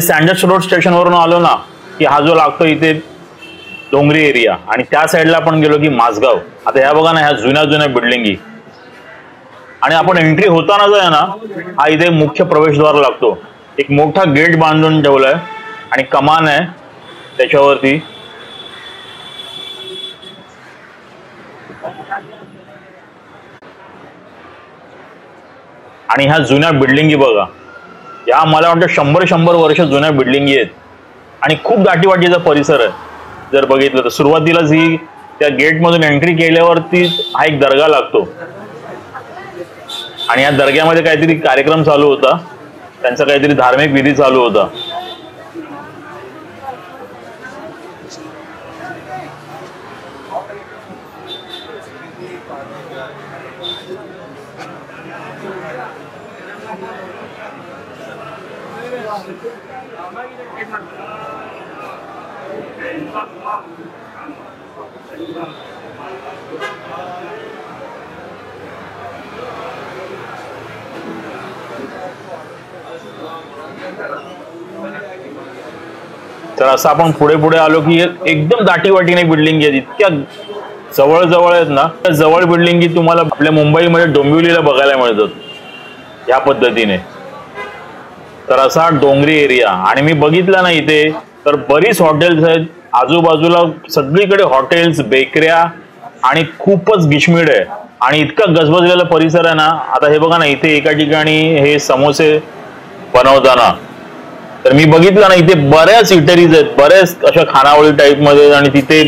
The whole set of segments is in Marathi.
सँडर्स रोड स्टेशनवरून आलो ना की हा जो लागतो इथे डोंगरी एरिया, आणि त्या साईडला आपण गेलो की माझगाव. आता ह्या बघा ना, ह्या जुन्या जुन्या बिल्डिंगी, आणि आपण एंट्री होताना जो आहे ना, हा इथे मुख्य प्रवेशद्वार लागतो. एक मोठा गेट बांधून ठेवलाय आणि कमान आहे त्याच्यावरती. आणि ह्या जुन्या बिल्डिंगी बघा, या मला वाटतं 100 वर्ष जुन्या बिल्डिंगी आहेत आणि खूप दाटीवाटीचा परिसर आहे. जर बघितलं तर सुरुवातीलाच ही त्या गेट मधून एंट्री केल्यावरती हा एक दर्गा लागतो, आणि या दर्ग्यामध्ये काहीतरी कार्यक्रम चालू होता, त्यांचा काहीतरी धार्मिक विधी चालू होता. तर असं आपण पुढे पुढे आलो की एकदम दाटीवाटीने बिल्डिंग आहेत, इतक्या जवळ जवळ आहेत ना. त्या जवळ बिल्डिंगी तुम्हाला आपल्या मुंबईमध्ये डोंबिवलीला बघायला मिळतात या पद्धतीने. तर असा डोंगरी एरिया, आणि मी बघितलं ना इथे तर बरीच हॉटेल्स आहेत आजूबाजूला, सगळीकडे हॉटेल्स, बेकऱ्या, आणि खूपच गिचमीड आहे आणि इतका गजबजलेला परिसर आहे ना. आता हे बघा ना, इथे एका ठिकाणी हे समोसे बनवताना तर मी बघितलं ना, इथे बऱ्याच इटरीज आहेत, बऱ्याच अशा खानावळी टाईप मध्ये, आणि तिथे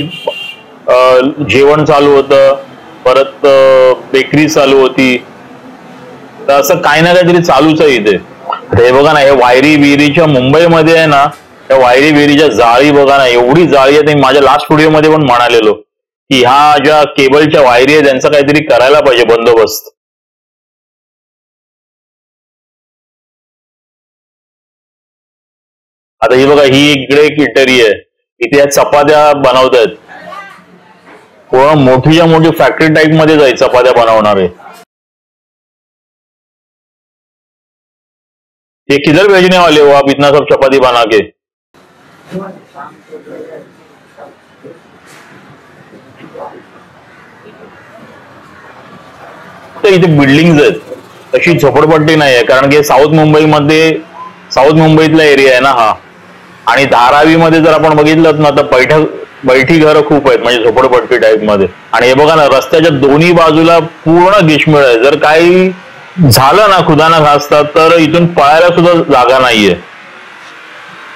जेवण चालू होतं, परत बेकरी चालू होती. तर असं काही ना काहीतरी चालूच आहे इथे. हे बघा ना, हे वायरी विहिरीच्या मुंबईमध्ये आहे ना, त्या वायरी विहिरीच्या जाळी बघा ना, एवढी जाळी आहे. माझ्या लास्ट व्हिडिओ मध्ये पण म्हणालेलो की ह्या ज्या केबलच्या वायरी आहेत त्यांचा काहीतरी करायला पाहिजे बंदोबस्त. आता ही बघा, ही इकडे एक इटरी आहे, इथे या चपात्या बनवतात. पूर्ण मोठीच्या मोठी फॅक्टरी टाईप मध्ये जाईल चपात्या बनवणारे. ये किधर भेजने वाले हो आप इतना सब चपाती बना के? तर इथे बिल्डिंग्स आहेत, तशी झोपडपट्टी नाही आहे, कारण की साऊथ मुंबईतला एरिया आहे ना हा. आणि धारावीमध्ये जर आपण बघितलं ना तर बैठी घरं खूप आहेत, म्हणजे झोपडपट्टी टाईप मध्ये. आणि हे बघा ना, रस्त्याच्या दोन्ही बाजूला पूर्ण गिचमिळ आहे. जर काही झालं ना खुदाना खास्ता तर इथून पळायला सुद्धा जागा नाहीये,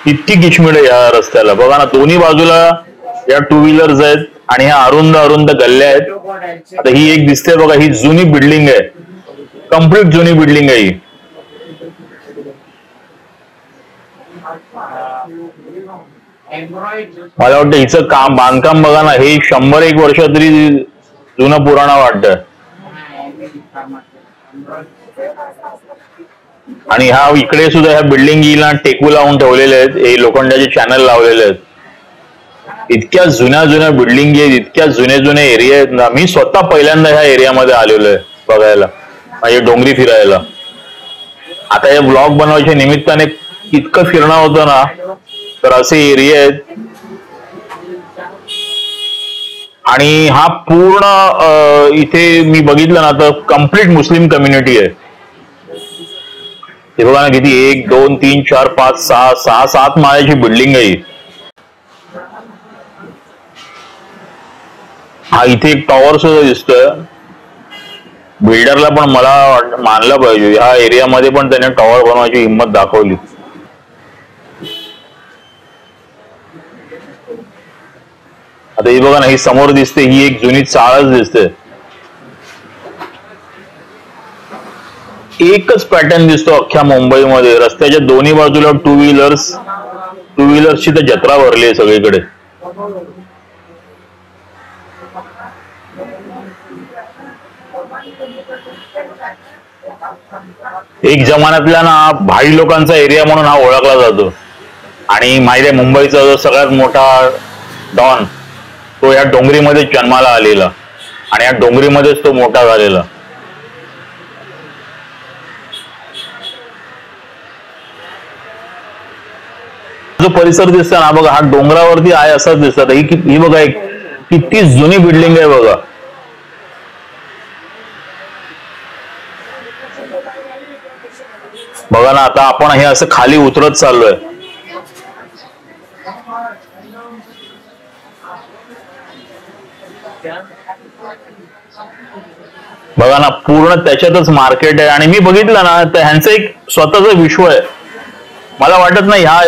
इतकी गिचमिळ आहे या रस्त्याला. बघा ना, दोन्ही बाजूला या टू व्हीलर्स आहेत आणि ह्या अरुंद अरुंद गल्ल्या आहेत. आता ही एक दिसते बघा, ही जुनी बिल्डिंग आहे, कम्प्लीट जुनी बिल्डिंग आहे ही. मला वाटतं हिचं बांधकाम बघा ना, हे 101 वर्ष तरी जुनं पुराणा वाटतं. आणि हा इकडे सुद्धा ह्या बिल्डिंगला टेकू लावून ठेवलेले आहेत, हे लोखंडाचे चॅनल लावलेले आहेत. इतक्या जुन्या जुन्या बिल्डिंग आहेत, इतक्या जुने जुने एरिया आहेत ना. मी स्वतः पहिल्यांदा ह्या एरियामध्ये आलेलो आहे बघायला, म्हणजे डोंगरी फिरायला. आता हे ब्लॉग बनवायच्या निमित्ताने इतकं फिरणं होतं ना, तर असे एरिया आहेत. आणि हा पूर्ण इथे मी बघितलं ना तर कम्प्लीट मुस्लिम कम्युनिटी आहे. हे बघा ना, किती 1 2 3 4 5 6 7 माळ्याची बिल्डिंग आहे. हा इथे एक टॉवर सुद्धा दिसतोय. बिल्डरला पण मला मानलं पाहिजे, ह्या एरियामध्ये पण त्याने टॉवर बनवायची हिंमत दाखवली. आता ही बघा ना, ही समोर दिसते, ही एक जुनी चाळच दिसते. एकच पॅटर्न दिसतो अख्ख्या मुंबईमध्ये. रस्त्याच्या दोन्ही बाजूला टू व्हीलर्सची तर जत्रा भरली आहे सगळीकडे. एक जमान्यातल्या ना भाई लोकांचा एरिया म्हणून हा ओळखला जातो. आणि माहिती आहे, मुंबईचा जो सगळ्यात मोठा डॉन तो या डोंगरीमध्ये जन्माला आलेला, आणि या डोंगरीमध्येच तो मोठा झालेला. जो परिसर दिसतो ना बघा, हा डोंगरावरती आहे असंच दिसत. ही बघा एक किती जुनी बिल्डिंग आहे बघा. बघा ना, आता आपण हे असं खाली उतरत चाललोय. बघा ना, पूर्ण त्याच्यातच मार्केट आहे. आणि मी बघितलं ना तर ह्यांचं एक स्वतःच विश्व आहे. मला वाटत नाही ह्या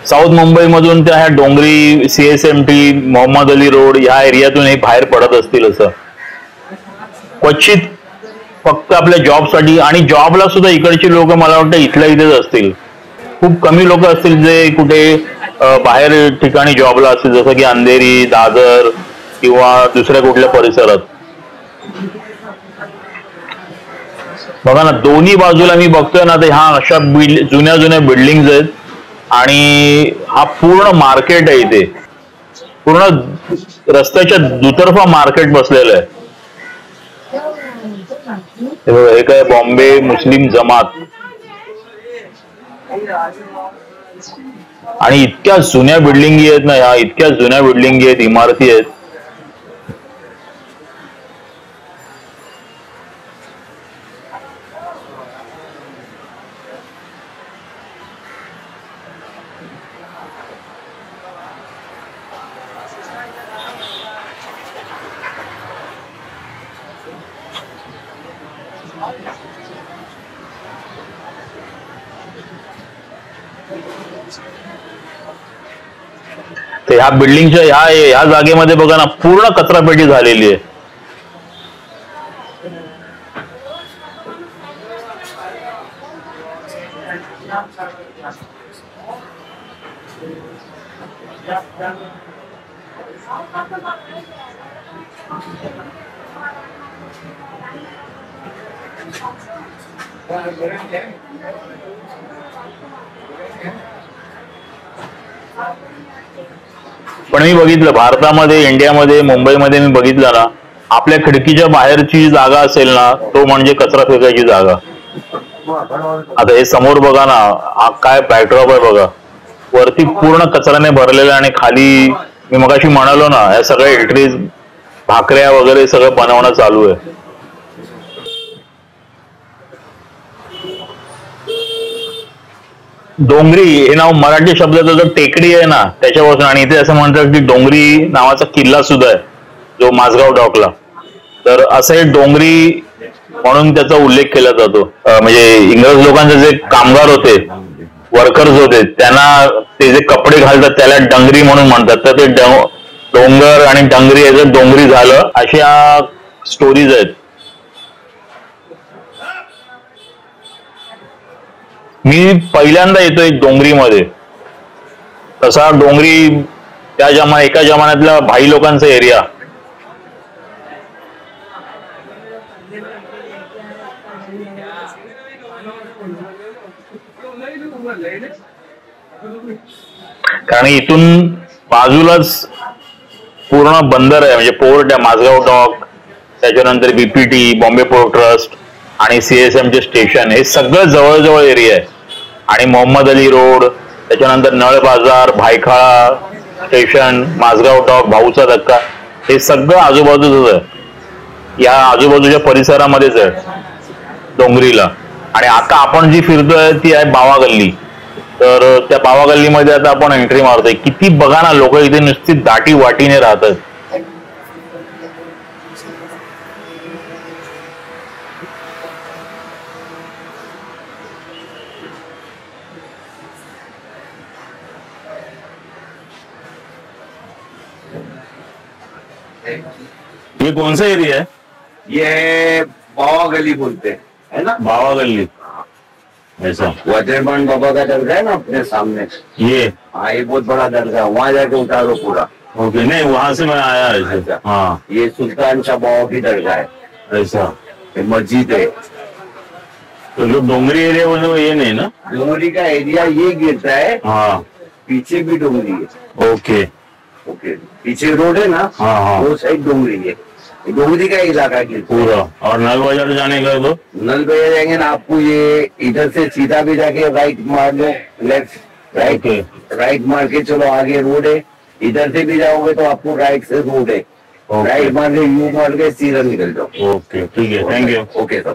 साऊथ मुंबई मधून त्या ह्या डोंगरी, CSMT, मोहम्मद अली रोड ह्या एरियातून हे बाहेर पडत असतील. असं क्वचित फक्त आपल्या जॉबसाठी, आणि जॉबला सुद्धा इकडची लोक मला वाटतं इथल्या इथेच असतील. खूप कमी लोक असतील जे कुठे बाहेर ठिकाणी जॉबला असतील, जसं की अंधेरी, दादर किंवा दुसऱ्या कुठल्या परिसरात. बघा ना, दोन्ही बाजूला मी बघतोय ना तर ह्या अशा जुन्या जुन्या बिल्डिंग आहेत. आणि हा पूर्ण मार्केट आहे. इथे पूर्ण रस्त्याच्या दुतर्फा मार्केट बसलेलं आहे. हे काय बॉम्बे मुस्लिम जमात. आणि इतक्या जुन्या बिल्डिंगी आहेत ना ह्या, इतक्या जुन्या बिल्डिंगी आहेत, इमारती आहेत. ह्या बिल्डिंगच्या ह्या जागेमध्ये बघा ना, पूर्ण कचरापेटी झालेली आहे. पण मी बघितलं भारतामध्ये, इंडियामध्ये, मुंबईमध्ये मी बघितलं ना, आपल्या खिडकीच्या बाहेरची जागा असेल ना, तो म्हणजे कचरा फेकायची जागा. आता हे समोर बघा ना, हा काय बॅकड्रॉप आहे बघा. वरती पूर्ण कचऱ्याने भरलेला आणि खाली मी मगाशी म्हणालो ना, या सगळ्या इल्ट्रीज, भाकऱ्या वगैरे सगळं बनवणं चालू आहे. डोंगरी हे नाव मराठी शब्दाचा जो टेकडी आहे ना त्याच्यापासून, आणि इथे असं म्हणतात की डोंगरी नावाचा किल्ला सुद्धा आहे जो माझगाव डॉकला. तर असं हे डोंगरी म्हणून त्याचा उल्लेख केला जातो. म्हणजे इंग्रज लोकांचे जे कामगार होते, वर्कर्स होते, त्यांना ते जे कपडे घालतात त्याला डंगरी म्हणून म्हणतात. तर ते डोंगर आणि डंगरी याचं डोंगरी झालं, अशा स्टोरीज आहेत. मी पहिल्यांदा येतोय डोंगरीमध्ये. तसा डोंगरी त्या एका जमान्यातल्या भाई लोकांचा एरिया. कारण इथून बाजूलाच पूर्ण बंदर आहे, म्हणजे पोर्ट आहे, माझगाव डॉक, त्याच्यानंतर BPT, बॉम्बे पोर्ट ट्रस्ट आणि CSMचे स्टेशन, हे सगळं जवळजवळ एरिया आहे. आणि मोहम्मद अली रोड, त्याच्यानंतर नळ बाजार, भायखळा स्टेशन, माझगाव डॉक, भाऊचा धक्का, हे सगळं आजूबाजूच आहे. या आजूबाजूच्या परिसरामध्येच आहे डोंगरीला. आणि आता आपण जी फिरतोय ती आहे बावा गल्ली. तर त्या बावा गल्लीमध्ये आता आपण एंट्री मारतोय. किती बघा ना, लोक इथे नुसती दाटी वाटीने राहतात. ये कौन सा एरिया है? ये बावा गली बोलते हैं, है ना? बावा गल्ली. ऐसा वज्रबान बाबा का दरगाह है ना अपने सामने, ये? हाँ, ये बहुत बड़ा दरगाह है, वहाँ जाके उतारो पूरा. ओके, नहीं वहां से मैं आया ऐसे. हाँ, ये सुल्तान शाह बाबा की दरगाह है. ऐसा. ये मस्जिद है. तो जो डोंगरी एरिया बोले वो ये नहीं ना? डोंगरी का एरिया ये गिरता है. हाँ, पीछे भी डोंगरी है. ओके ओके, पीछे रोड है ना, हाँ हाँ, वो साइड डोंगरी है. डोंगरी का इलाका गिरता है पूरा. और नल बाजार जाने का तो नल भैया जाएंगे ना, आपको ये इधर से सीधा भी जाके राइट मार low, left right okay right मार के चलो, आगे रोड है, इधर से भी जाओगे तो आपको राइट से रोड है, ओके राइट मार के यू मार के सीधा निकल जाओ। ओके ठीक है, थँक्यू. Okay sir.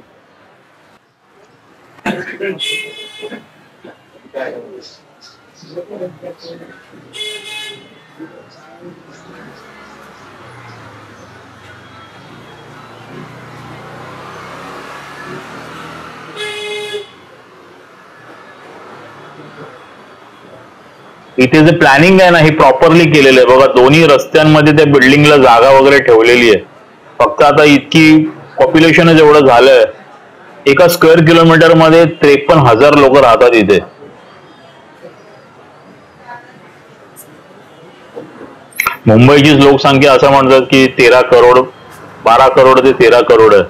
इथे जे प्लॅनिंग आहे ना हे प्रॉपरली केलेलं आहे बघा. दोन्ही रस्त्यांमध्ये त्या बिल्डिंगला जागा वगैरे ठेवलेली आहे. फक्त आता इतकी पॉप्युलेशनच एवढं झालंय, एका स्क्वेअर किलोमीटर मध्ये 53,000 लोक राहतात इथे. मुंबईची लोकसंख्या असं म्हणतात की 13 करोड, 12 करोड ते 13 करोड आहे.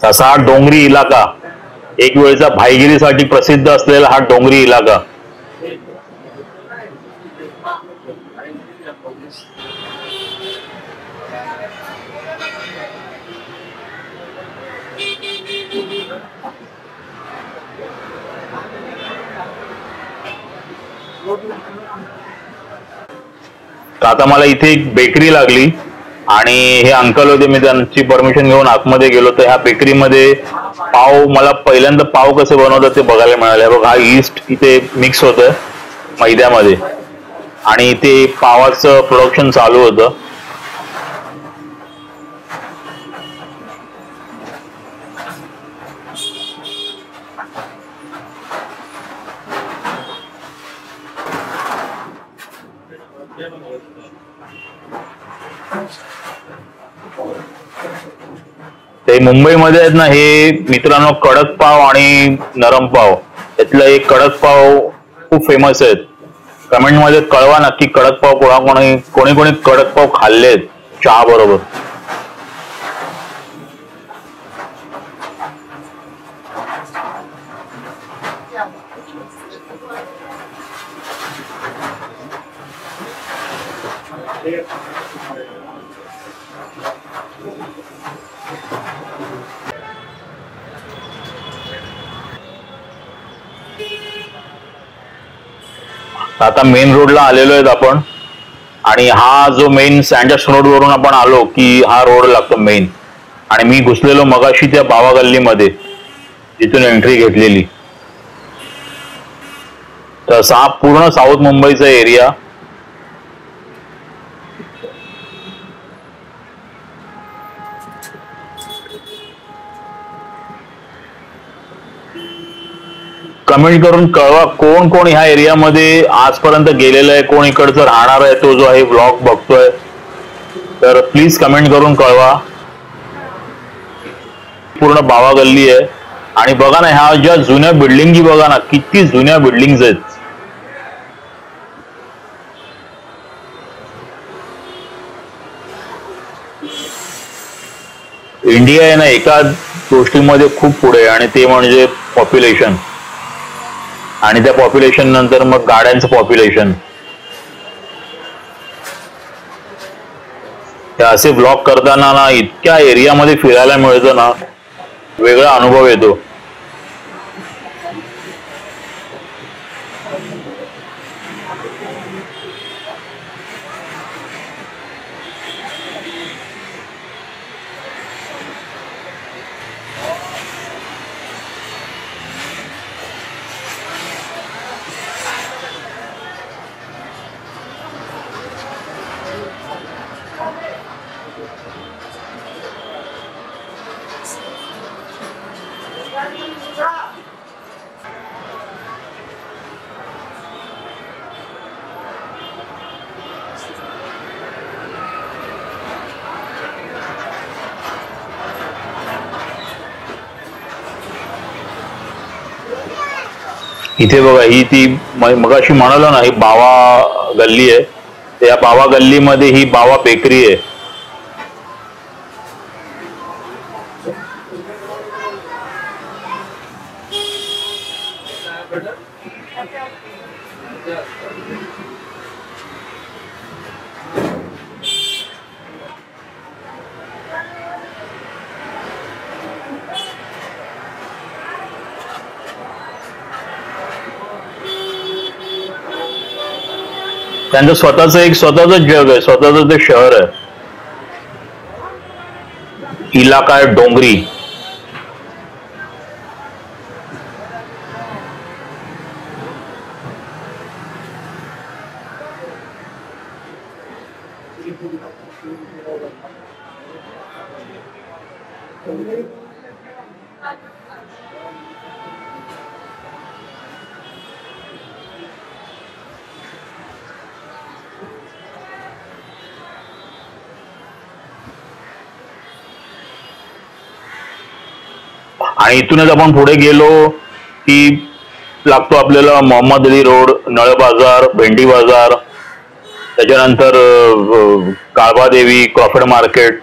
तसा हा डोंगरी इलाका, एक वेळचा भाईगिरीसाठी प्रसिद्ध असलेला हा डोंगरी इलाका. तर आता मला इथे एक बेकरी लागली आणि हे अंकल होते, मी त्यांची परमिशन घेऊन आतमध्ये गेलो. तर ह्या बेकरीमध्ये पाव, मला पहिल्यांदा पाव कसे बनवतात ते बघायला मिळाले. बघ, हा ईस्ट इथे मिक्स होतंय मैद्यामध्ये आणि इथे पावाचं प्रोडक्शन चालू होतं. ते मुंबईमध्ये आहेत ना हे मित्रांनो, कडक पाव आणि नरम पाव, यातलं एक कडक पाव खूप फेमस आहेत. कमेंट मध्ये कळवा नक्की कडक पाव कोणी कोणी कडक पाव खाल्लेत चहा बरोबर. आता मेन रोडला आलेलो आहेत आपण आणि हा जो मेन सँडर्स रोड वरून आपण आलो की हा रोड लागतो मेन. आणि मी घुसलेलो मगाशी त्या बावा गल्लीमध्ये जिथून एंट्री घेतलेली. तर हा पूर्ण साऊथ मुंबईचा एरिया. कमेंट करून कळवा कोण कोण ह्या एरियामध्ये आजपर्यंत गेलेलं आहे, कोण इकडचं राहणार आहे, तो जो आहे व्लॉग बघतोय तर प्लीज कमेंट करून कळवा. पूर्ण बावा गल्ली आहे आणि बघा ना ह्या ज्या जुन्या बिल्डिंगी, बघा ना किती जुन्या बिल्डिंग्स आहेत. इंडिया आहे ना एका गोष्टीमध्ये खूप पुढे आहे आणि ते म्हणजे पॉप्युलेशन. आणि त्या पॉप्युलेशन नंतर मग गाड्यांचं पॉप्युलेशन. असे ब्लॉग करताना ना इतक्या एरियामध्ये फिरायला मिळतं ना, वेगळा अनुभव येतो. इथे बघा, ही ती मगाशी म्हणालो ना ही बावा गल्ली आहे. त्या बावा गल्लीमध्ये ही बावा बेकरी आहे. त्यांचं स्वतःच जग आहे, स्वतःच ते शहर आहे. इलाका आहे डोंगरी. आणि इथूनच आपण पुढे गेलो की लागतो आपल्याला मोहम्मद अली रोड, नळ बाजार, भेंडी बाजार, त्याच्यानंतर काळबादेवी, क्रॉफर्ड मार्केट.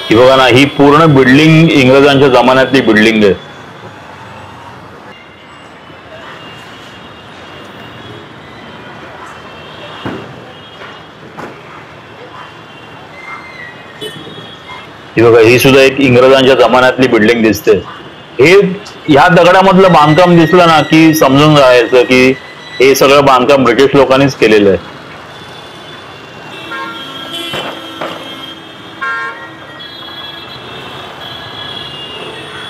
ही बघा ना, ही पूर्ण बिल्डिंग इंग्रजांच्या जमान्यातली बिल्डिंग आहे. ही बघा, ही सुद्धा एक इंग्रजांच्या जमान्यातली बिल्डिंग दिसते. हे ह्या दगडामधलं बांधकाम दिसलं ना की समजून जायचं की हे सगळं बांधकाम ब्रिटिश लोकांनीच केलेलं आहे.